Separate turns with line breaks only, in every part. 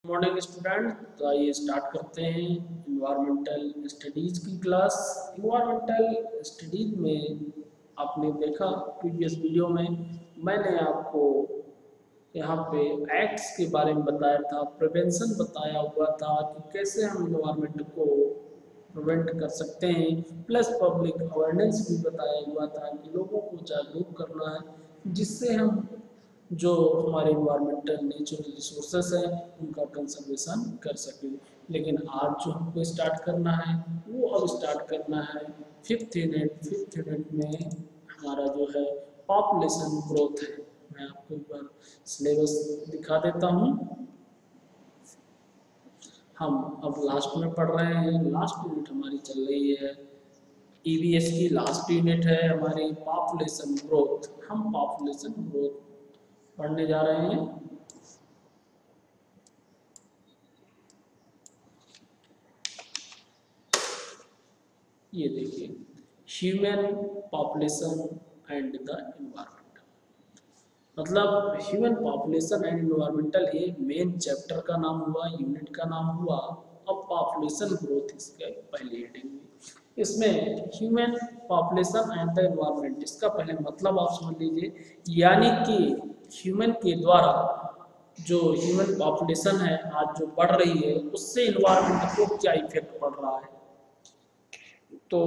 Morning student. तो आइए start करते हैं इन्वायरमेंटल स्टडीज़ की क्लास। इन्वायरमेंटल स्टडीज़ में आपने देखा प्रीवियस वीडियो में मैंने आपको यहाँ पे एक्ट्स के बारे में बताया था, प्रिवेंशन बताया हुआ था कि कैसे हम इन्वायरमेंट को प्रिवेंट कर सकते हैं, प्लस पब्लिक अवेयरनेस भी बताया हुआ था कि लोगों को जागरूक करना है जिससे हम जो हमारे इन्वायरमेंटल नेचुरल रिसोर्सेस हैं उनका कंजर्वेशन कर सकें। लेकिन आज जो हमको स्टार्ट करना है वो अब स्टार्ट करना है फिफ्थ यूनिट में हमारा जो है पॉपुलेशन ग्रोथ है। मैं आपको एक बार सिलेबस दिखा देता हूँ। हम अब लास्ट में पढ़ रहे हैं, लास्ट यूनिट हमारी चल रही है, ईवीएस की लास्ट यूनिट है हमारी पॉपुलेशन ग्रोथ। हम पॉपुलेशन ग्रोथ पढ़ने जा रहे हैं। ये देखिए, human population and the environment, मतलब ह्यूमन पॉपुलेशन एंड एनवायरमेंटल ये मेन चैप्टर का नाम हुआ, यूनिट का नाम हुआ। अब पॉपुलेशन ग्रोथ इसके पहले हेडिंग में, इसमें human population and the environment, इसका पहले मतलब आप समझ लीजिए, यानी कि ह्यूमन के द्वारा जो ह्यूमन पॉपुलेशन है आज जो बढ़ रही है उससे इन्वायरमेंट को क्या इफेक्ट पड़ रहा है। तो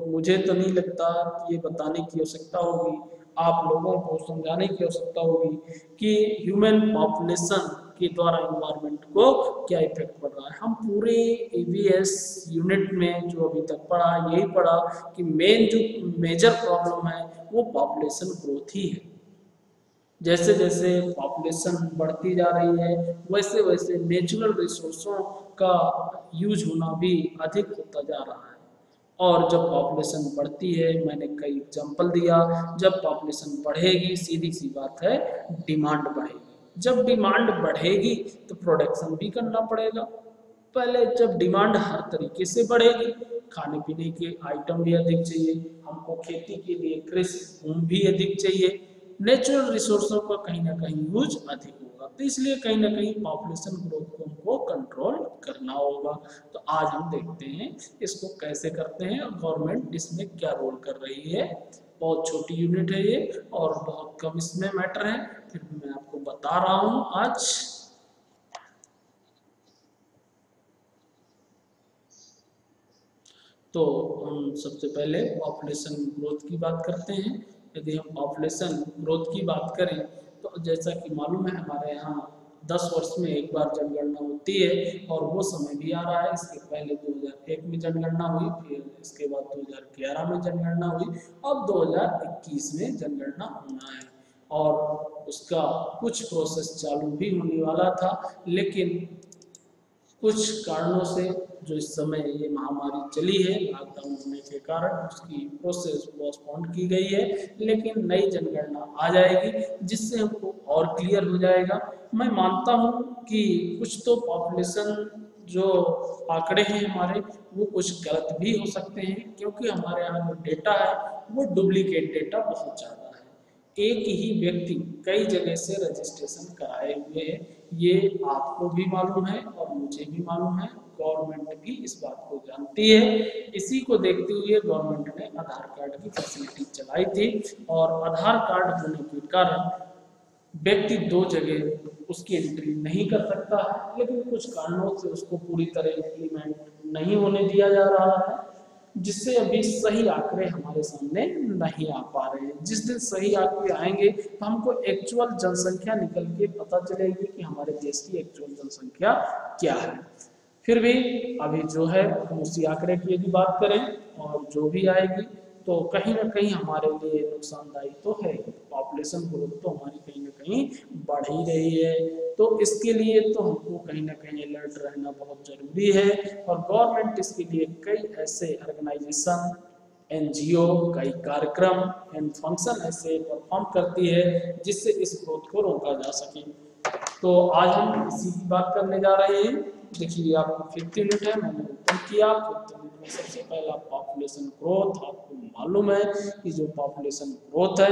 मुझे तो नहीं लगता ये बताने की आवश्यकता होगी, आप लोगों को समझाने की आवश्यकता होगी कि ह्यूमन पॉपुलेशन के द्वारा इन्वायरमेंट को क्या इफेक्ट पड़ रहा है। हम पूरे ईवीएस यूनिट में जो अभी तक पढ़ा यही पढ़ा कि मेन जो मेजर प्रॉब्लम है वो पॉपुलेशन ग्रोथ ही है। जैसे जैसे पॉपुलेशन बढ़ती जा रही है वैसे वैसे नेचुरल रिसोर्सों का यूज होना भी अधिक होता जा रहा है। और जब पॉपुलेशन बढ़ती है, मैंने कई एग्जांपल दिया, जब पॉपुलेशन बढ़ेगी सीधी सी बात है डिमांड बढ़ेगी। जब डिमांड बढ़ेगी तो प्रोडक्शन भी करना पड़ेगा। पहले जब डिमांड हर तरीके से बढ़ेगी, खाने पीने के आइटम भी अधिक चाहिए, हमको खेती के लिए कृषि भूमि भी अधिक चाहिए, नेचुरल रिसोर्सों का कहीं ना कहीं यूज अधिक होगा। तो इसलिए कहीं ना कहीं पॉपुलेशन ग्रोथ को हमको कंट्रोल करना होगा। तो आज हम देखते हैं इसको कैसे करते हैं और गवर्नमेंट इसमें क्या रोल कर रही है। बहुत छोटी यूनिट है ये और बहुत कम इसमें मैटर है, फिर भी मैं आपको बता रहा हूँ आज। तो हम सबसे पहले पॉपुलेशन ग्रोथ की बात करते हैं। यदि हम पॉपुलेशन ग्रोथ की बात करें तो जैसा कि मालूम है हमारे यहाँ 10 वर्ष में एक बार जनगणना होती है और वो समय भी आ रहा है। इसके पहले 2001 में जनगणना हुई, फिर इसके बाद 2011 में जनगणना हुई, अब 2021 में जनगणना होना है और उसका कुछ प्रोसेस चालू भी होने वाला था, लेकिन कुछ कारणों से जो इस समय ये महामारी चली है लॉकडाउन होने के कारण उसकी प्रोसेस पोस्टपोन की गई है। लेकिन नई जनगणना आ जाएगी जिससे हमको और क्लियर हो जाएगा। मैं मानता हूँ कि कुछ तो पॉपुलेशन जो आंकड़े हैं हमारे वो कुछ गलत भी हो सकते हैं, क्योंकि हमारे यहाँ जो डेटा है वो डुप्लीकेट डेटा बहुत ज़्यादा है। एक ही व्यक्ति कई जगह से रजिस्ट्रेशन कराए हुए है, ये आपको भी मालूम है और मुझे भी मालूम है, गवर्नमेंट भी इस बात को जानती है। इसी को देखते हुए गवर्नमेंट ने आधार कार्ड की फैसिलिटी चलाई थी और आधार कार्ड होने के कारण व्यक्ति दो जगह उसकी एंट्री नहीं कर सकता है, लेकिन कुछ कारणों से उसको पूरी तरह इम्प्लीमेंट नहीं होने दिया जा रहा है, जिससे अभी सही आंकड़े हमारे सामने नहीं आ पा रहे हैं। जिस दिन सही आंकड़े आएंगे तो हमको एक्चुअल जनसंख्या निकल के पता चलेगी कि हमारे देश की एक्चुअल जनसंख्या क्या है। फिर भी अभी जो है हम उसी आंकड़े की यदि बात करें और जो भी आएगी तो कहीं ना कहीं हमारे लिए नुकसानदायी तो है। पॉपुलेशन ग्रोथ तो हमारी कहीं ना कहीं बढ़ ही रही है, तो इसके लिए तो हमको कहीं ना कहीं अलर्ट रहना बहुत ज़रूरी है। और गवर्नमेंट इसके लिए कई ऐसे ऑर्गेनाइजेशन, एनजीओ, कई कार्यक्रम एंड फंक्शन ऐसे परफॉर्म करती है जिससे इस ग्रोथ को रोका जा सके। तो आज हम इसी की बात करने जा रहे हैं। देखिए आपको 5th यूनिट है, मैंने ओपन किया। 5th यूनिट में सबसे पहला पॉपुलेशन ग्रोथ। आपको मालूम है कि जो पॉपुलेशन ग्रोथ है,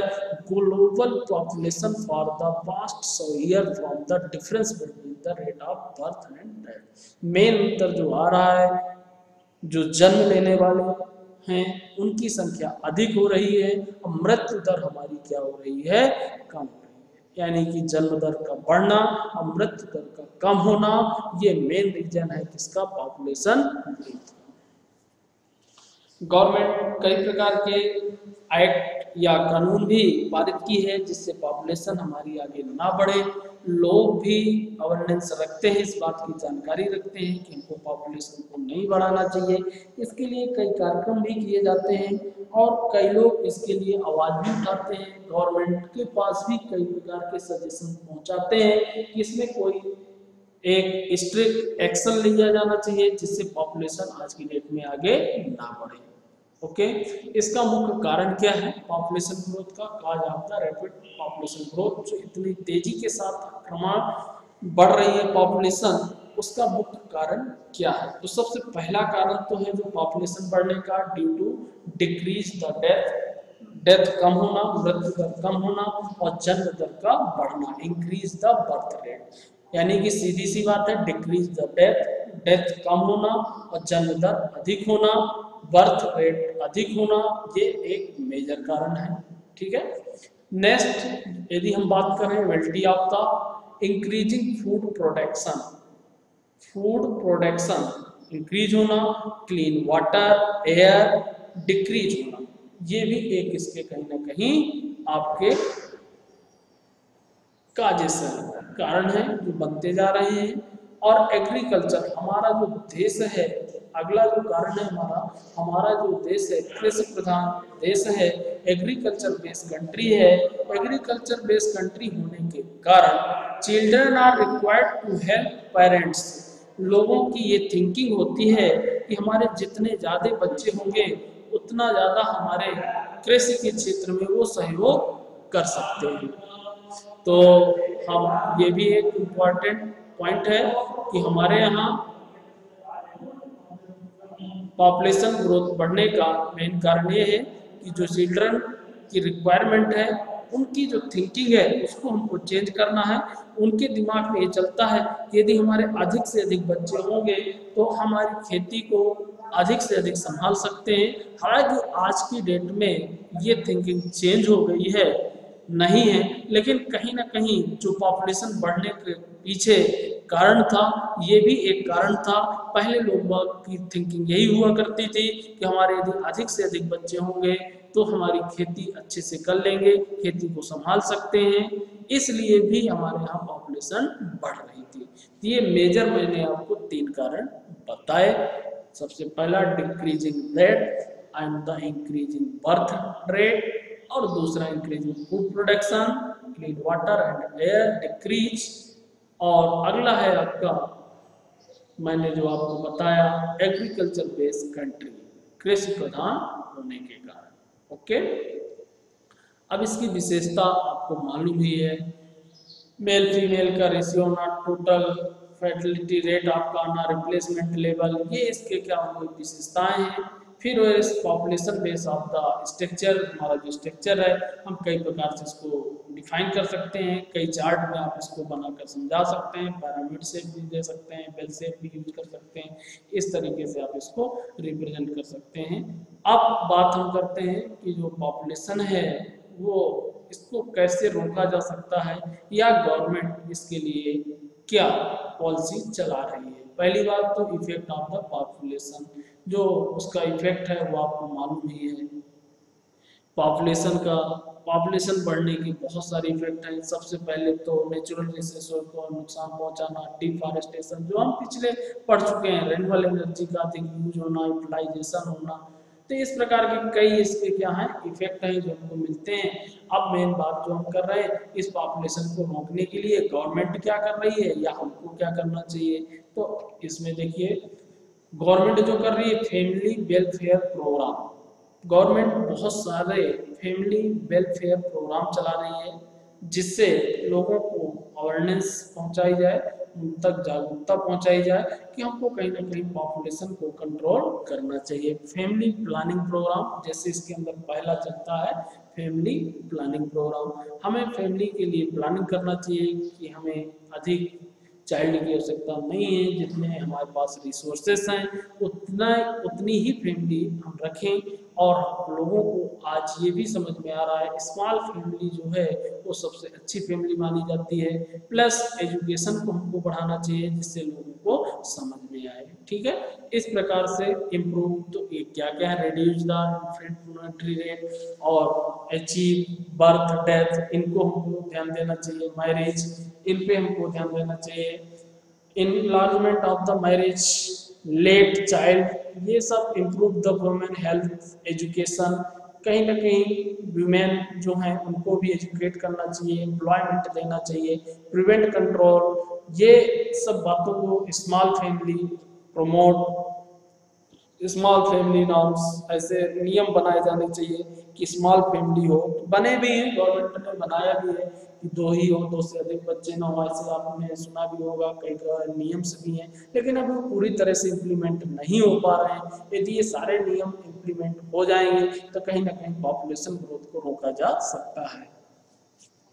global population for the past 100 year from the difference between the rate of birth and death. Main उत्तर जो आ रहा है, जो जन्म लेने वाले हैं उनकी संख्या अधिक हो रही है और मृत्यु दर हमारी क्या हो रही है, कम हो रही है। यानी कि जन्म दर का बढ़ना और मृत्यु दर का कम होना, ये मेन रीजन है किसका, पॉपुलेशन। गवर्नमेंट कई प्रकार के एक्ट या कानून भी पारित की है जिससे पॉपुलेशन हमारी आगे ना बढ़े। लोग भी अवेयरनेस रखते हैं, इस बात की जानकारी रखते हैं कि हमको पॉपुलेशन को नहीं बढ़ाना चाहिए। इसके लिए कई कार्यक्रम भी किए जाते हैं और कई लोग इसके लिए आवाज़ भी उठाते हैं। गवर्नमेंट के पास भी कई प्रकार के सजेशन पहुंचाते हैं कि इसमें कोई एक स्ट्रिक्ट एक्शन लिया जाना चाहिए जिससे पॉपुलेशन आज की डेट में आगे ना बढ़े। ओके, इसका मुख्य कारण क्या है पॉपुलेशन ग्रोथ का? Cause of the rapid population growth. जो इतनी तेजी के साथ क्रमश बढ़ रही है पॉपुलेशन, उसका मुख्य कारण क्या है? तो सबसे पहला कारण तो है जो पॉपुलेशन बढ़ने का, due to decrease the death कम होना, मृत्यु दर कम होना और जन्म दर का बढ़ना, इंक्रीज द बर्थ रेट। यानी कि सीधी सी बात है, डिक्रीज द डेथ कम होना और जन्म दर अधिक होना, बर्थ रेट अधिक होना, ये एक मेजर कारण है। ठीक है। नेक्स्ट यदि हम बात करें वेलिटी of the increasing food production increase होना, क्लीन वाटर एयर डिक्रीज होना, ये भी एक इसके कहीं ना कहीं आपके काजेस कारण है जो बनते जा रहे हैं। और एग्रीकल्चर, हमारा जो देश है, अगला जो कारण है हमारा जो देश है कृषि प्रधान देश है, एग्रीकल्चर बेस्ड कंट्री है। एग्रीकल्चर बेस्ड कंट्री होने के कारण children are required to help parents. लोगों की ये थिंकिंग होती है कि हमारे जितने ज़्यादा बच्चे होंगे उतना ज़्यादा हमारे कृषि के क्षेत्र में वो सहयोग कर सकते हैं। तो हम ये भी एक इम्पॉर्टेंट पॉइंट है कि हमारे यहाँ पॉपुलेशन ग्रोथ बढ़ने का मेन कारण ये है कि जो चिल्ड्रन की रिक्वायरमेंट है, उनकी जो थिंकिंग है उसको हमको चेंज करना है। उनके दिमाग में ये चलता है कि यदि हमारे अधिक से अधिक बच्चे होंगे तो हमारी खेती को अधिक से अधिक संभाल सकते हैं। हालांकि आज की डेट में ये थिंकिंग चेंज हो गई है, नहीं है, लेकिन कहीं ना कहीं जो पॉपुलेशन बढ़ने के पीछे कारण था, ये भी एक कारण था। पहले लोगों की थिंकिंग यही हुआ करती थी कि हमारे यदि अधिक से अधिक बच्चे होंगे तो हमारी खेती अच्छे से कर लेंगे, खेती को संभाल सकते हैं, इसलिए भी हमारे यहाँ पॉपुलेशन बढ़ रही थी। ये मेजर मैंने आपको 3 कारण बताए। सबसे पहला decreasing rate and the increasing birth rate, और दूसरा increasing food production, clean water and air decrease, और अगला है आपका मैंने जो आपको बताया एग्रीकल्चर बेस्ड कंट्री, कृषि प्रधान होने के कारण। ओके, अब इसकी विशेषता आपको मालूम ही है, मेल फीमेल का रेशियो ना, टोटल फर्टिलिटी रेट आपका ना, रिप्लेसमेंट लेवल, ये इसके क्या विशेषताएं हैं। फिर population base of the structure, हमारा जो स्ट्रक्चर है हम कई प्रकार से इसको डिफाइन कर सकते हैं, कई चार्ट में आप इसको बनाकर समझा सकते हैं, पिरामिड शेप भी दे सकते हैं, बेल शेप भी यूज कर सकते हैं, इस तरीके से आप इसको रिप्रेजेंट कर सकते हैं। अब बात हम करते हैं कि जो पॉपुलेशन है वो इसको कैसे रोका जा सकता है या गवर्नमेंट इसके लिए क्या पॉलिसी चला रही है। पहली बात तो इफेक्ट ऑफ द पॉपुलेशन, जो उसका इफेक्ट है वो आपको मालूम ही है। पॉपुलेशन बढ़ने के बहुत सारे इफेक्ट हैं। सबसे पहले तो नेचुरल रिसोर्स को नुकसान पहुंचाना, डिफॉरेस्टेशन जो हम पिछले पढ़ चुके हैं, रेन्यूएबल एनर्जी का अधिक यूज होना, यूटिलाइजेशन होना, तो इस प्रकार के कई इसके क्या हैं इफेक्ट हैं जो हमको मिलते हैं। अब मेन बात जो हम कर रहे हैं, इस पॉपुलेशन को रोकने के लिए गवर्नमेंट क्या कर रही है या हमको क्या करना चाहिए। तो इसमें देखिए गवर्नमेंट जो कर रही है फैमिली वेलफेयर प्रोग्राम, गवर्नमेंट बहुत सारे फैमिली वेलफेयर प्रोग्राम चला रही है जिससे लोगों को अवेयरनेस पहुंचाई जाए उन तक जागरूकता पहुंचाई जाए कि हमको कहीं ना कहीं पॉपुलेशन को कंट्रोल करना चाहिए। फैमिली प्लानिंग प्रोग्राम, जैसे इसके अंदर पहला चलता है फैमिली प्लानिंग प्रोग्राम। हमें फैमिली के लिए प्लानिंग करना चाहिए कि हमें अधिक चाइल्ड की आवश्यकता नहीं है, जितने हमारे पास रिसोर्सेस हैं उतनी ही फैमिली हम रखें। और लोगों को आज ये भी समझ में आ रहा है स्मॉल फैमिली जो है वो सबसे अच्छी फैमिली मानी जाती है। प्लस एजुकेशन को हमको बढ़ाना चाहिए जिससे लोगों को समझ में आए। ठीक है, इस प्रकार से इम्प्रूव तो ये क्या क्या है, रिड्यूस द इन्फेंटरी रेट और अचीव बर्थ डेथ, इनको हमको ध्यान देना चाहिए। मैरिज, इन पे हमको ध्यान देना चाहिए। Enlargement of the marriage, late child, ये सब improve the women health, education, कहीं ना कहीं वुमेन जो हैं उनको भी एजुकेट करना चाहिए, एम्प्लॉयमेंट देना चाहिए, प्रिवेंट कंट्रोल, ये सब बातों को small family promote, small family norms, ऐसे नियम बनाए जाने चाहिए कि स्मॉल फैमिली हो। बने भी हैं, गवर्नमेंट ने बनाया भी है कि 2 ही हो, 2 से अधिक बच्चे ना हो, ऐसे आपने सुना भी होगा, कई नियम्स भी हैं, लेकिन अभी पूरी तरह से इम्प्लीमेंट नहीं हो पा रहे हैं। यदि ये सारे नियम इम्प्लीमेंट हो जाएंगे तो कहीं ना कहीं पॉपुलेशन ग्रोथ को रोका जा सकता है।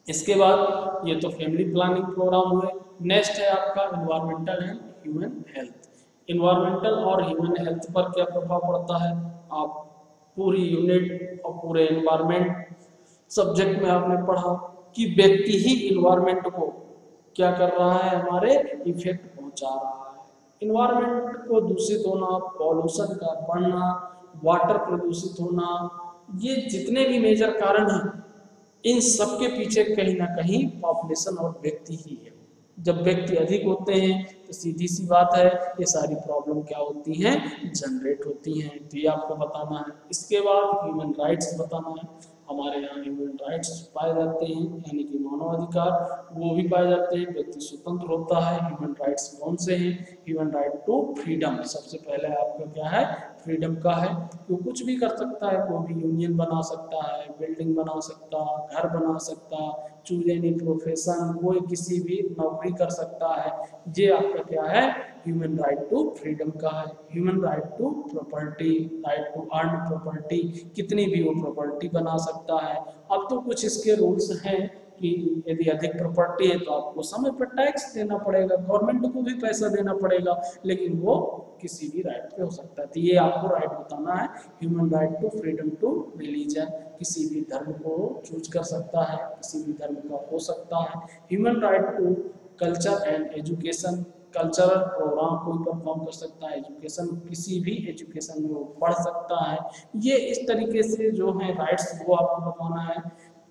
इसके बाद ये तो फैमिली प्लानिंग प्रोग्राम हुए। नेक्स्ट है आपका environmental and human health. Environmental और ह्यूमन हेल्थ पर क्या प्रभाव पड़ता है, आप पूरी यूनिट और पूरे इन्वायरमेंट सब्जेक्ट में आपने पढ़ा कि व्यक्ति ही इन्वायरमेंट को क्या कर रहा है, हमारे इफेक्ट पहुंचा रहा है। इन्वायरमेंट को दूषित होना, पॉल्यूशन का बढ़ना, वाटर प्रदूषित होना, ये जितने भी मेजर कारण हैं इन सब के पीछे कहीं ना कहीं पॉपुलेशन और व्यक्ति ही है। जब व्यक्ति अधिक होते हैं तो सीधी सी बात है ये सारी प्रॉब्लम क्या होती हैं, जनरेट होती हैं। तो ये आपको बताना है। इसके बाद ह्यूमन राइट्स बताना है। हमारे यहाँ ह्यूमन राइट्स पाए जाते हैं, यानी कि मानवाधिकार वो भी पाए जाते हैं, व्यक्ति स्वतंत्र होता है। ह्यूमन राइट्स कौन से हैं, ह्यूमन राइट टू फ्रीडम, सबसे पहले आपका क्या है, फ्रीडम का है। वो कुछ भी कर सकता है, कोई भी यूनियन बना सकता है, बिल्डिंग बना सकता, घर बना सकता, चूज एनी प्रोफेशन, कोई किसी भी नौकरी कर सकता है। ये आपका क्या है, ह्यूमन राइट टू फ्रीडम का है। Human right to property, right to earn property, कितनी भी वो प्रॉपर्टी बना सकता है। अब तो कुछ इसके रूल्स हैं कि यदि अधिक प्रॉपर्टी है तो आपको समय पर टैक्स देना पड़ेगा, गवर्नमेंट को भी पैसा देना पड़ेगा, लेकिन वो किसी भी राइट पे हो सकता है। तो ये आपको राइट बताना है, human right to freedom to religion, किसी भी धर्म को चूज कर सकता है, किसी भी धर्म का हो सकता है। Human right to culture and education, cultural program कोई परफॉर्म कर सकता है, एजुकेशन किसी भी एजुकेशन में वो पढ़ सकता है। ये इस तरीके से जो है राइट्स वो आपको बताना है।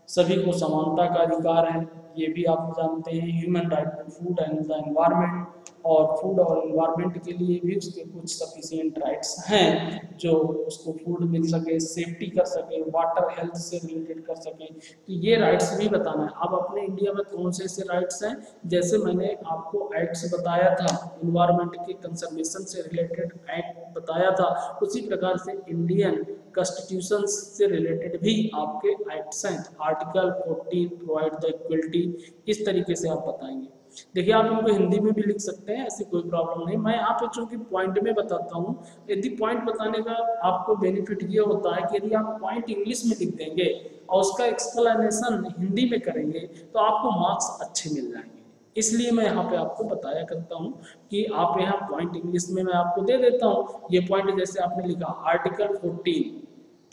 सभी को समानता का अधिकार है, ये भी आप जानते हैं। Human right to food and the environment, और फूड और एनवायरनमेंट के लिए भी उसके कुछ सफिशिएंट राइट्स हैं जो उसको फूड मिल सके, सेफ्टी कर सके, वाटर हेल्थ से रिलेटेड कर सके, तो ये राइट्स भी बताना है। अब अपने इंडिया में कौन से ऐसे राइट्स हैं, जैसे मैंने आपको एक्ट्स बताया था, इन्वायरमेंट के कंजर्वेशन से रिलेटेड एक्ट बताया था, उसी प्रकार से इंडियन कॉन्स्टिट्यूशन से रिलेटेड भी आपके एक्ट्स हैं। आर्टिकल 14 प्रोवाइड द इक्वलिटी, इस तरीके से आप बताएंगे। देखिए आप इनको हिंदी में भी लिख सकते हैं, ऐसी कोई प्रॉब्लम नहीं। मैं यहाँ पे चूंकि पॉइंट में बताता हूँ, यदि पॉइंट बताने का आपको बेनिफिट ये होता है कि यदि आप पॉइंट इंग्लिश में लिख देंगे और उसका एक्सप्लेनेशन हिंदी में करेंगे तो आपको मार्क्स अच्छे मिल जाएंगे। इसलिए मैं यहाँ पे आपको बताया करता हूँ कि आप यहाँ पॉइंट इंग्लिश में मैं आपको दे देता हूँ। ये पॉइंट जैसे आपने लिखा आर्टिकल 14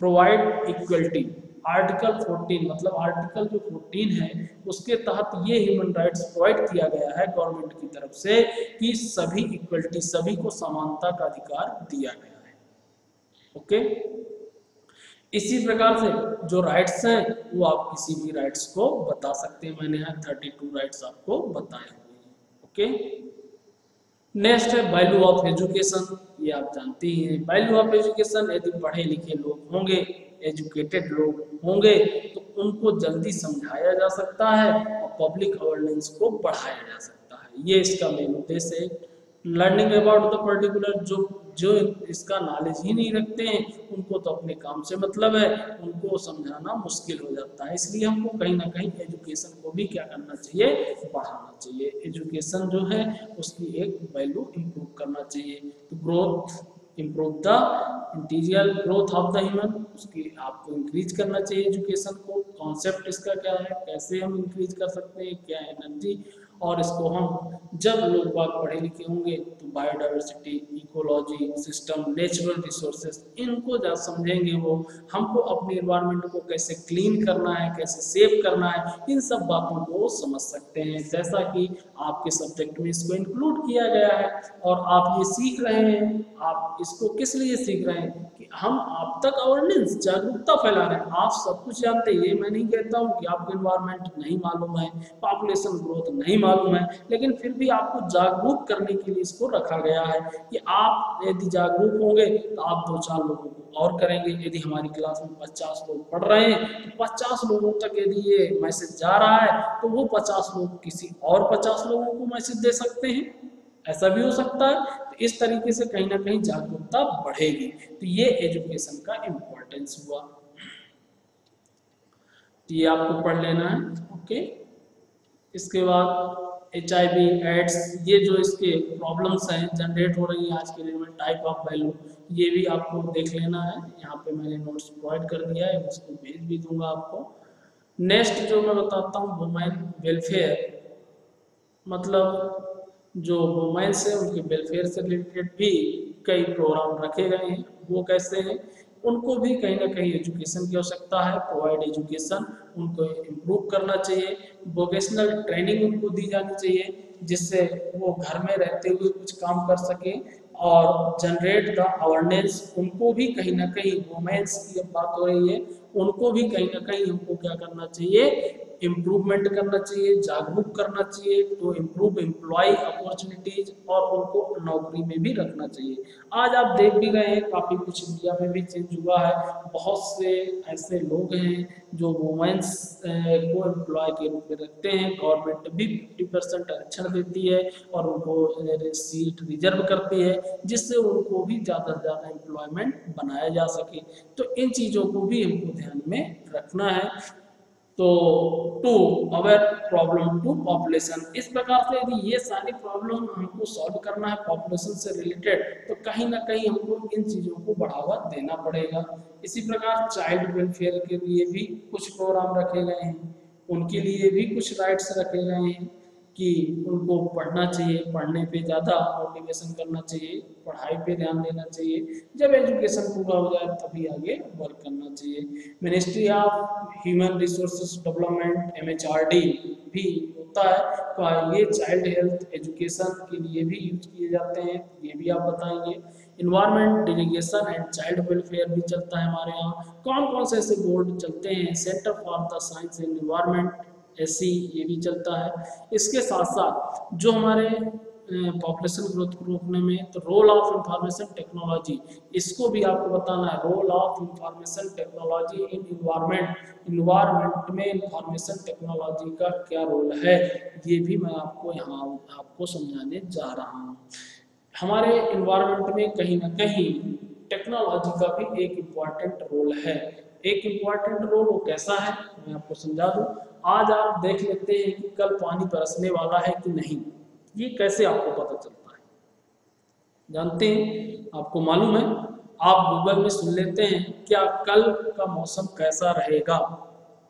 प्रोवाइड इक्वलिटी, आर्टिकल 14 मतलब आर्टिकल जो 14 है उसके तहत ये ह्यूमन राइट्स प्रोवाइड किया गया है गवर्नमेंट की तरफ से कि सभी इक्वलिटी, सभी को समानता का अधिकार दिया गया है। ओके, इसी प्रकार से जो राइट्स हैं वो आप किसी भी राइट्स को बता सकते हैं। मैंने यहाँ 32 राइट्स आपको बताए हुए हैं। ओके, नेक्स्ट है वैल्यू ऑफ एजुकेशन। ये आप जानते ही हैं, वैल्यू ऑफ एजुकेशन, यदि पढ़े लिखे लोग होंगे, एजुकेटेड लोग होंगे तो उनको जल्दी समझाया जा सकता है और पब्लिक अवेयरनेस को बढ़ाया जा सकता है। ये इसका मेन उद्देश्य है। लर्निंग अबाउट द पर्टिकुलर, जो जो इसका नॉलेज ही नहीं रखते हैं उनको तो अपने काम से मतलब है, उनको समझाना मुश्किल हो जाता है। इसलिए हमको कहीं ना कहीं एजुकेशन को भी क्या करना चाहिए, बढ़ाना चाहिए। एजुकेशन जो है उसकी एक वैल्यू इम्प्रूव करना चाहिए। तो growth, improve the interior growth of the human, उसकी आपको इंक्रीज करना चाहिए एजुकेशन को। कॉन्सेप्ट इसका क्या है, कैसे हम इंक्रीज कर सकते हैं, क्या एनर्जी, और इसको हम जब लोग बाग पढ़े लिखे होंगे तो biodiversity, ecology system, natural resources, इनको जब समझेंगे वो हमको अपने इन्वायरमेंट को कैसे क्लीन करना है, कैसे सेव करना है, इन सब बातों को समझ सकते हैं। जैसा कि आपके सब्जेक्ट में इसको इंक्लूड किया गया है और आप ये सीख रहे हैं। आप इसको किस लिए सीख रहे हैं कि हम आप तक अवेयरनेस, जागरूकता फैला रहे हैं। आप सब कुछ जानते हैं, ये मैं नहीं कहता हूँ कि आपको इन्वायरमेंट नहीं मालूम है, पॉपुलेशन ग्रोथ नहीं मालूम है, लेकिन फिर भी आपको जागरूक करने के लिए इसको रखा गया है कि आप यदि जागरूक होंगे तो आप 2-4 लोगों को और करेंगे। यदि हमारी क्लास में 50 लोग पढ़ रहे हैं तो 50 लोगों तक यदि ये मैसेज जा रहा है तो वो 50 लोग किसी और 50 लोगों को मैसेज दे सकते हैं, ऐसा भी हो सकता है। तो इस तरीके से कहीं ना कहीं जागरूकता बढ़ेगी। तो ये एजुकेशन का इम्पोर्टेंस हुआ, तो ये आपको पढ़ लेना है। ओके, इसके बाद HIV एड्स, ये जो इसके प्रॉब्लम्स हैं जनरेट हो रही है आज के दिन में, टाइप ऑफ वैल्यू, ये भी आपको देख लेना है। यहाँ पे मैंने नोट्स प्रोवाइड कर दिया है, उसको भेज भी दूंगा आपको। नेक्स्ट जो मैं बताता हूँ वुमेन वेलफेयर, मतलब जो वुमेन्स है उनके वेलफेयर से रिलेटेड भी कई प्रोग्राम रखे गए हैं। वो कैसे हैं, उनको भी कहीं ना कहीं एजुकेशन की आवश्यकता है। प्रोवाइड एजुकेशन, उनको इम्प्रूव करना चाहिए। वोकेशनल ट्रेनिंग उनको दी जानी चाहिए जिससे वो घर में रहते हुए कुछ काम कर सकें। और जनरेट द अवेयरनेस, उनको भी कहीं ना कहीं, वुमेन्स की अब बात हो रही है, उनको भी कहीं ना कहीं हमको क्या करना चाहिए, इम्प्रूवमेंट करना चाहिए, जागरूक करना चाहिए। तो इम्प्रूव एम्प्लॉय अपॉर्चुनिटीज, और उनको नौकरी में भी रखना चाहिए। आज आप देख भी गए हैं काफ़ी कुछ इंडिया में भी चेंज हुआ है। बहुत से ऐसे लोग हैं जो वुमेन्स को एम्प्लॉय के रूप में रखते हैं। गवर्नमेंट भी 50% आरक्षण देती है और उनको सीट रिजर्व करती है जिससे उनको भी ज़्यादा से ज़्यादा एम्प्लॉयमेंट बनाया जा सके। तो इन चीज़ों को भी हमको ध्यान में रखना है। तो to aware problem to population, इस प्रकार से यदि ये सारी प्रॉब्लम हमको सॉल्व करना है पॉपुलेशन से रिलेटेड, तो कहीं ना कहीं हमको इन चीज़ों को बढ़ावा देना पड़ेगा। इसी प्रकार चाइल्ड वेलफेयर के लिए भी कुछ प्रोग्राम रखे गए हैं, उनके लिए भी कुछ राइट्स रखे गए हैं कि उनको पढ़ना चाहिए, पढ़ने पे ज़्यादा मोटिवेशन करना चाहिए, पढ़ाई पे ध्यान देना चाहिए। जब एजुकेशन पूरा हो जाए तभी आगे वर्क करना चाहिए। Ministry of human resources development MHRD भी होता है, तो ये चाइल्ड हेल्थ एजुकेशन के लिए भी यूज किए जाते हैं, ये भी आप बताएंगे। Environment delegation and child welfare भी चलता है हमारे यहाँ। कौन कौन से ऐसे बोर्ड चलते हैं, centre for the science and environment, ऐसी ये भी चलता है। इसके साथ साथ जो हमारे पॉपुलेशन ग्रोथ को रोकने में, तो रोल ऑफ इंफॉर्मेशन टेक्नोलॉजी, इसको भी आपको बताना है। Role of information technology in environment, environment में इंफॉर्मेशन टेक्नोलॉजी का क्या रोल है, ये भी मैं आपको यहाँ आपको समझाने जा रहा हूँ। हमारे इन्वायरमेंट में कहीं ना कहीं टेक्नोलॉजी का भी एक इम्पॉर्टेंट रोल है। एक इम्पॉर्टेंट रोल वो कैसा है, मैं आपको समझा दूँ। आज आप देख लेते हैं कि कल पानी बरसने वाला है कि नहीं, ये कैसे आपको पता चलता है, जानते हैं, आपको मालूम है। आप गूगल में सुन लेते हैं क्या कल का मौसम कैसा रहेगा,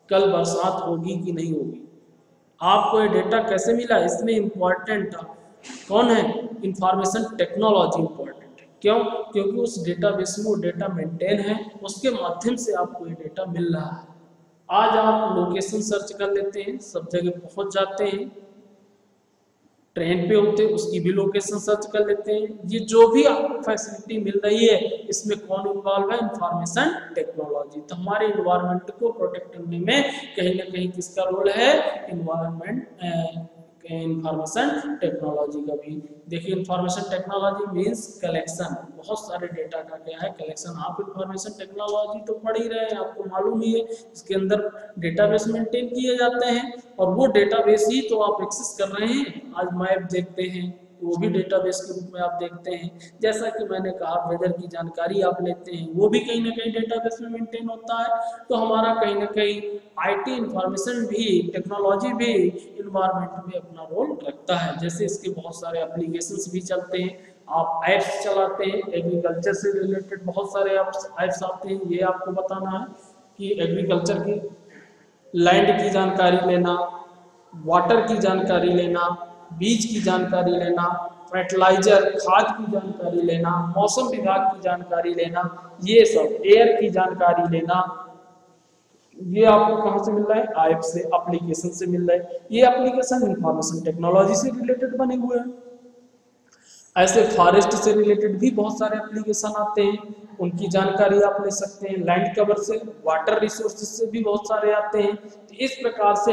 कल बरसात होगी कि नहीं होगी। आपको ये डेटा कैसे मिला, इसमें इम्पॉर्टेंट कौन है, इंफॉर्मेशन टेक्नोलॉजी इम्पॉर्टेंट है। क्यों, क्योंकि उस डेटाबेस में वो डेटा मेंटेन है, उसके माध्यम से आपको ये डेटा मिल रहा है। आज आप लोकेशन सर्च कर लेते हैं, सब जगह पहुंच जाते हैं, ट्रेन पे होते उसकी भी लोकेशन सर्च कर लेते हैं। ये जो भी आपको फैसिलिटी मिल रही है इसमें कौन इन्वॉल्व है, इंफॉर्मेशन टेक्नोलॉजी। तो हमारे इन्वायरमेंट को प्रोटेक्ट करने में कहीं ना कहीं किसका रोल है, इन्वायरमेंट इंफॉर्मेशन टेक्नोलॉजी का भी। देखिए इंफॉर्मेशन टेक्नोलॉजी मींस कलेक्शन, बहुत सारे डेटा का क्या है कलेक्शन। आप इंफॉर्मेशन टेक्नोलॉजी तो पढ़ ही रहे हैं, आपको मालूम ही है, इसके अंदर डेटाबेस मेंटेन किए जाते हैं और वो डेटाबेस ही तो आप एक्सेस कर रहे हैं। आज मैप देखते हैं, वो भी डेटाबेस के रूप में आप देखते हैं। जैसा कि मैंने कहा वेदर की जानकारी आप लेते हैं, वो भी कहीं ना कहीं डेटाबेस में मेंटेन होता है। तो हमारा कहीं ना कहीं आईटी इंफॉर्मेशन भी, टेक्नोलॉजी भी इन्वायरमेंट में अपना रोल रखता है। जैसे इसके बहुत सारे एप्लीकेशंस भी चलते हैं, आप ऐप्स चलाते हैं, एग्रीकल्चर से रिलेटेड बहुत सारे ऐप्स आते हैं। ये आपको बताना है कि एग्रीकल्चर की लैंड की जानकारी लेना, वाटर की जानकारी लेना, बीज की जानकारी लेना, फर्टिलाइजर खाद की जानकारी लेना, मौसम विभाग की जानकारी लेना, ये सब एयर की जानकारी लेना, ये आपको कहाँ से मिल रहा है? ऐप से, एप्लीकेशन से मिल रहा है। ये एप्लीकेशन इंफॉर्मेशन टेक्नोलॉजी से रिलेटेड बने हुए हैं। ऐसे फॉरेस्ट से रिलेटेड भी बहुत सारे एप्लीकेशन आते हैं, उनकी जानकारी आप ले सकते हैं। लैंड कवर से, वाटर रिसोर्सेज से भी बहुत सारे आते हैं। तो इस प्रकार से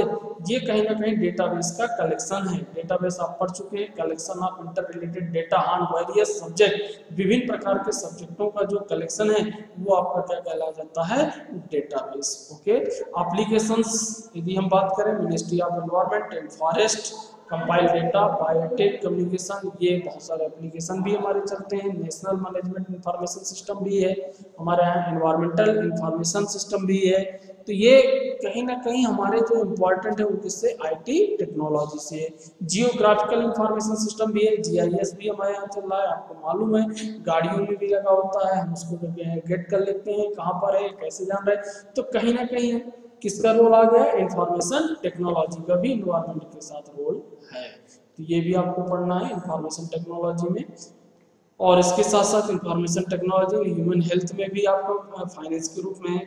ये कहीं ना कहीं डेटाबेस का कलेक्शन है। डेटाबेस आप पढ़ चुके हैं, collection of inter related data on various subject, विभिन्न प्रकार के सब्जेक्टों का जो कलेक्शन है वो आपका क्या कहलाया जाता है? डेटाबेस। ओके, एप्लीकेशंस यदि हम बात करें, ministry of environment and forest, compile data, biotech, communication, ये बहुत सारे एप्लीकेशन भी हमारे चलते हैं। नेशनल मैनेजमेंट इंफॉर्मेशन सिस्टम भी है हमारे यहाँ, एनवायरमेंटल इंफॉर्मेशन सिस्टम भी है। तो ये कहीं ना कहीं हमारे जो इम्पोर्टेंट है वो किससे? आईटी टेक्नोलॉजी से है। जियोग्राफिकल इंफॉर्मेशन सिस्टम भी है, जीआईएस भी हमारे यहाँ चल रहा है, आपको मालूम है, गाड़ियों में भी लगा होता है, हम उसको गेट कर लेते हैं कहाँ पर है, कैसे जान रहे हैं। तो कहीं ना कहीं किसका रोल आ गया? इंफॉर्मेशन टेक्नोलॉजी का भी इन्वायरमेंट के साथ रोल है। तो ये भी आपको पढ़ना है इंफॉर्मेशन टेक्नोलॉजी में। और इसके साथ साथ इंफॉर्मेशन टेक्नोलॉजी ह्यूमन हेल्थ में भी आपको फाइनेंस के रूप में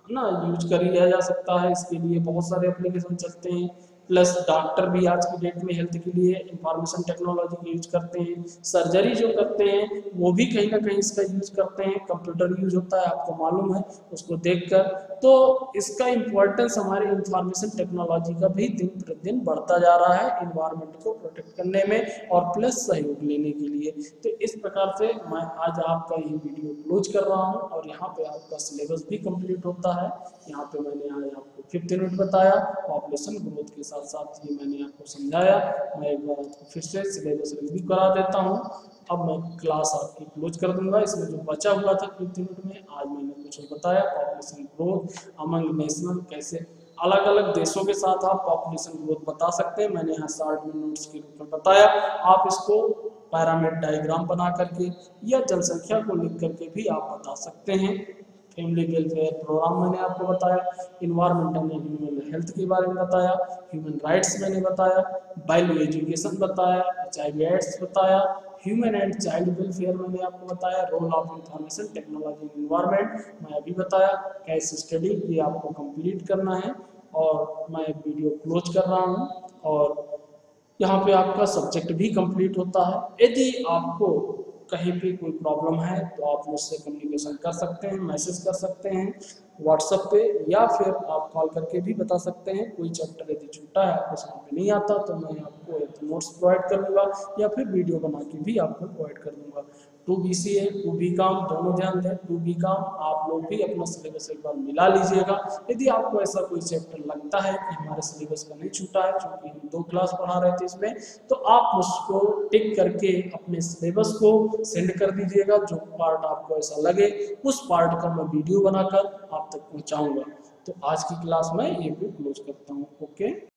ना यूज कर लिया जा सकता है। इसके लिए बहुत सारे एप्लीकेशन चलते हैं। प्लस डॉक्टर भी आज की डेट में हेल्थ के लिए इंफॉर्मेशन टेक्नोलॉजी का यूज करते हैं। सर्जरी जो करते हैं वो भी कहीं ना कहीं इसका यूज करते हैं। कंप्यूटर यूज होता है, आपको मालूम है, उसको देखकर। तो इसका इम्पोर्टेंस हमारे इंफॉर्मेशन टेक्नोलॉजी का भी दिन प्रतिदिन बढ़ता जा रहा है, इन्वायरमेंट को प्रोटेक्ट करने में और प्लस सहयोग लेने के लिए। तो इस प्रकार से मैं आज आपका ये वीडियो क्लोज कर रहा हूँ और यहाँ पे आपका सिलेबस भी कंप्लीट होता है। यहाँ पे मैंने आज आपको 5th यूनिट बताया, पॉपुलेशन ग्रोथ के साथ साथ ये मैंने आपको समझाया। मैं एक बार आपको फिर से सिलेबस रिव्यू करा देता हूँ। अब मैं क्लास आपकी क्लोज कर दूंगा। इसमें जो बचा हुआ था 5th यूनिट में, आज मैंने कुछ बताया, पॉपुलेशन ग्रोथ अमंग नेशनल, कैसे अलग अलग देशों के साथ आप पॉपुलेशन ग्रोथ बता सकते हैं, मैंने यहाँ शॉर्ट में नोट्स के रूप में बताया। आप इसको पैरामिड डायग्राम बना करके या जनसंख्या को लिख करके भी आप बता सकते हैं। फैमिली वेलफेयर प्रोग्राम मैंने आपको बताया, इन्वायरमेंटल एंड ह्यूमन हेल्थ के बारे में बताया, ह्यूमन राइट्स मैंने बताया, बायो एजुकेशन बताया, HIV एड्स बताया, ह्यूमन एंड चाइल्ड वेलफेयर मैंने आपको बताया, role of information technology in environment मैं अभी बताया, केस स्टडी ये आपको कंप्लीट करना है। और मैं वीडियो क्लोज कर रहा हूँ और यहाँ पे आपका सब्जेक्ट भी कंप्लीट होता है। यदि आपको कहीं पे कोई प्रॉब्लम है तो आप मुझसे कम्युनिकेशन कर सकते हैं, मैसेज कर सकते हैं व्हाट्सएप पे, या फिर आप कॉल करके भी बता सकते हैं। कोई चैप्टर यदि छूटा है, आपको समझ में नहीं आता, तो मैं आपको एक नोट्स प्रोवाइड कर दूंगा या फिर वीडियो बना के भी आपको प्रोवाइड कर दूंगा। 2BCA 2BCom दोनों ध्यान दें। 2BCom आप लोग भी अपना सिलेबस एक बार मिला लीजिएगा। यदि आपको ऐसा कोई चैप्टर लगता है कि हमारे सिलेबस का नहीं छूटा है, क्योंकि हम 2 क्लास पढ़ा रहे थे इसमें, तो आप उसको टिक करके अपने सिलेबस को सेंड कर दीजिएगा। जो पार्ट आपको ऐसा लगे उस पार्ट का मैं वीडियो बनाकर आप तक पहुंचाऊंगा। तो आज की क्लास में ये भी क्लोज करता हूँ। ओके।